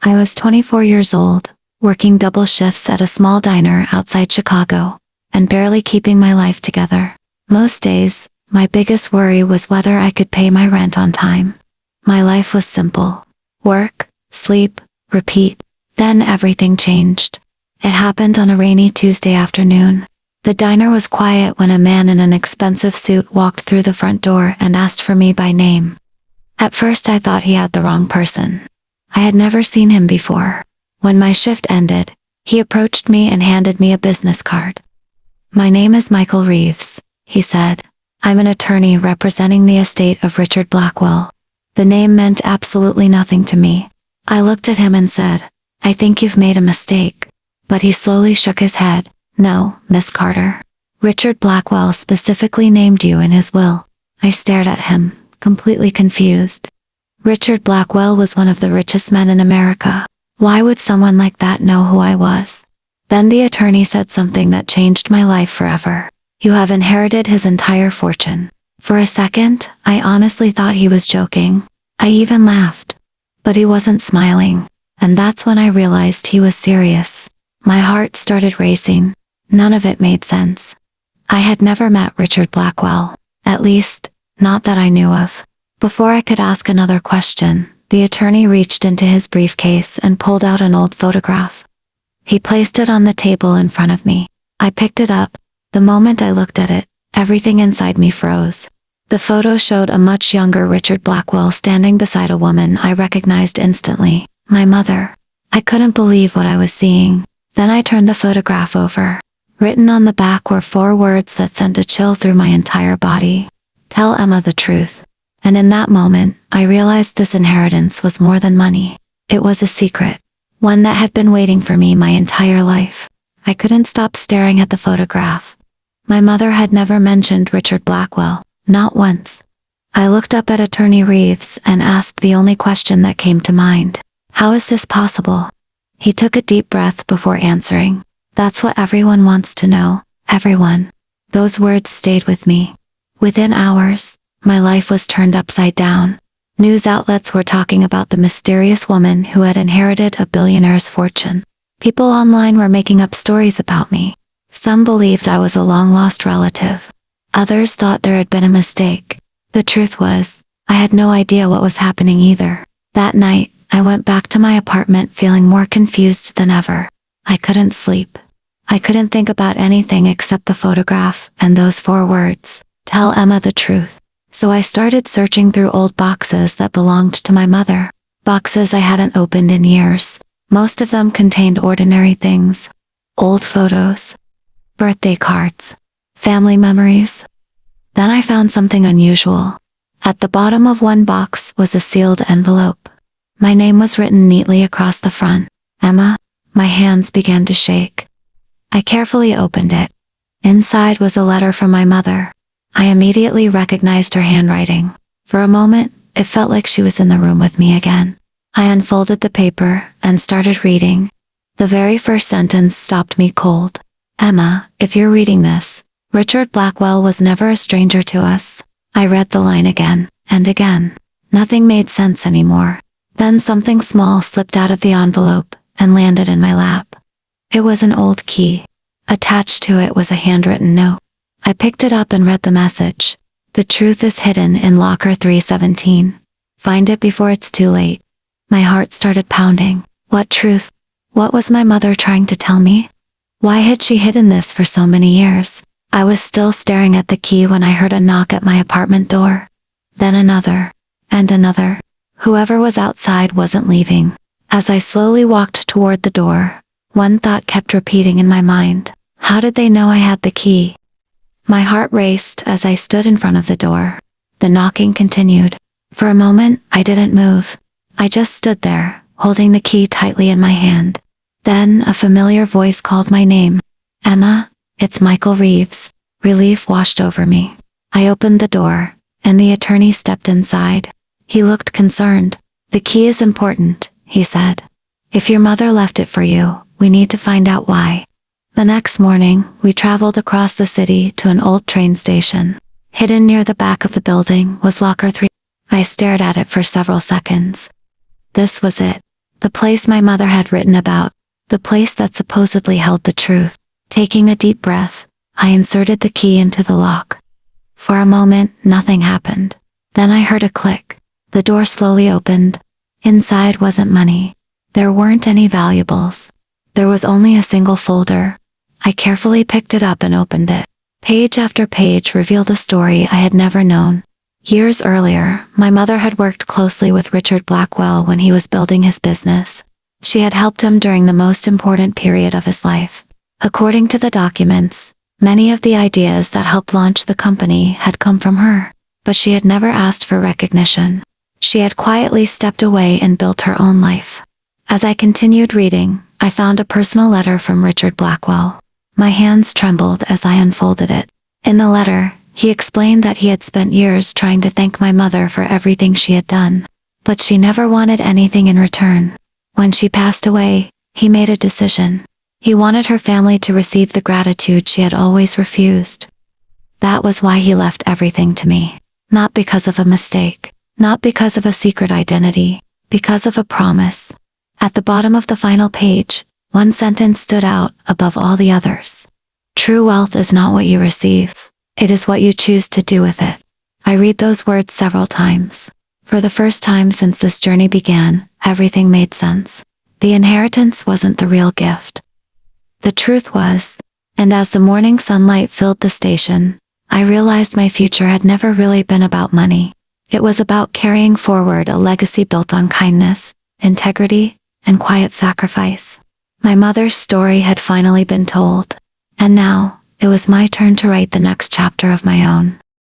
I was 24 years old, working double shifts at a small diner outside Chicago, and barely keeping my life together. Most days, my biggest worry was whether I could pay my rent on time. My life was simple. Work, sleep, repeat. Then everything changed. It happened on a rainy Tuesday afternoon. The diner was quiet when a man in an expensive suit walked through the front door and asked for me by name. At first I thought he had the wrong person. I had never seen him before. When my shift ended, he approached me and handed me a business card. "My name is Michael Reeves," he said. "I'm an attorney representing the estate of Richard Blackwell." The name meant absolutely nothing to me. I looked at him and said, "I think you've made a mistake." But he slowly shook his head. "No, Miss Carter. Richard Blackwell specifically named you in his will." I stared at him, completely confused. Richard Blackwell was one of the richest men in America. Why would someone like that know who I was? Then the attorney said something that changed my life forever. "You have inherited his entire fortune." For a second, I honestly thought he was joking. I even laughed. But he wasn't smiling. And that's when I realized he was serious. My heart started racing. None of it made sense. I had never met Richard Blackwell. At least, not that I knew of. Before I could ask another question, the attorney reached into his briefcase and pulled out an old photograph. He placed it on the table in front of me. I picked it up. The moment I looked at it, everything inside me froze. The photo showed a much younger Richard Blackwell standing beside a woman I recognized instantly, my mother. I couldn't believe what I was seeing. Then I turned the photograph over. Written on the back were 4 words that sent a chill through my entire body. "Tell Emma the truth." And in that moment, I realized this inheritance was more than money. It was a secret. One that had been waiting for me my entire life. I couldn't stop staring at the photograph. My mother had never mentioned Richard Blackwell, not once. I looked up at Attorney Reeves and asked the only question that came to mind. "How is this possible?" He took a deep breath before answering. "That's what everyone wants to know. Everyone." Those words stayed with me. Within hours, my life was turned upside down. News outlets were talking about the mysterious woman who had inherited a billionaire's fortune. People online were making up stories about me. Some believed I was a long-lost relative. Others thought there had been a mistake. The truth was, I had no idea what was happening either. That night, I went back to my apartment feeling more confused than ever. I couldn't sleep. I couldn't think about anything except the photograph and those 4 words, "Tell Emma the truth." So I started searching through old boxes that belonged to my mother. Boxes I hadn't opened in years. Most of them contained ordinary things. Old photos. Birthday cards. Family memories. Then I found something unusual. At the bottom of one box was a sealed envelope. My name was written neatly across the front. "Emma." My hands began to shake. I carefully opened it. Inside was a letter from my mother. I immediately recognized her handwriting. For a moment, it felt like she was in the room with me again. I unfolded the paper and started reading. The very first sentence stopped me cold. "Emma, if you're reading this, Richard Blackwell was never a stranger to us." I read the line again and again. Nothing made sense anymore. Then something small slipped out of the envelope and landed in my lap. It was an old key. Attached to it was a handwritten note. I picked it up and read the message. "The truth is hidden in locker 317. Find it before it's too late." My heart started pounding. What truth? What was my mother trying to tell me? Why had she hidden this for so many years? I was still staring at the key when I heard a knock at my apartment door. Then another. And another. Whoever was outside wasn't leaving. As I slowly walked toward the door, one thought kept repeating in my mind. How did they know I had the key? My heart raced as I stood in front of the door. The knocking continued. For a moment, I didn't move. I just stood there, holding the key tightly in my hand. Then a familiar voice called my name. "Emma, it's Michael Reeves." Relief washed over me. I opened the door, and the attorney stepped inside. He looked concerned. "The key is important," he said. "If your mother left it for you, we need to find out why." The next morning, we traveled across the city to an old train station. Hidden near the back of the building was locker 3. I stared at it for several seconds. This was it. The place my mother had written about, the place that supposedly held the truth. Taking a deep breath, I inserted the key into the lock. For a moment, nothing happened. Then I heard a click. The door slowly opened. Inside wasn't money. There weren't any valuables. There was only a single folder. I carefully picked it up and opened it. Page after page revealed a story I had never known. Years earlier, my mother had worked closely with Richard Blackwell when he was building his business. She had helped him during the most important period of his life. According to the documents, many of the ideas that helped launch the company had come from her, but she had never asked for recognition. She had quietly stepped away and built her own life. As I continued reading, I found a personal letter from Richard Blackwell. My hands trembled as I unfolded it. In the letter, he explained that he had spent years trying to thank my mother for everything she had done, but she never wanted anything in return. When she passed away, he made a decision. He wanted her family to receive the gratitude she had always refused. That was why he left everything to me. Not because of a mistake, not because of a secret identity, because of a promise. At the bottom of the final page, one sentence stood out above all the others. True wealth is not what you receive. It is what you choose to do with it. I read those words several times. For the first time since this journey began, everything made sense. The inheritance wasn't the real gift. The truth was, and as the morning sunlight filled the station, I realized my future had never really been about money. It was about carrying forward a legacy built on kindness, integrity, and quiet sacrifice. My mother's story had finally been told, and now, it was my turn to write the next chapter of my own.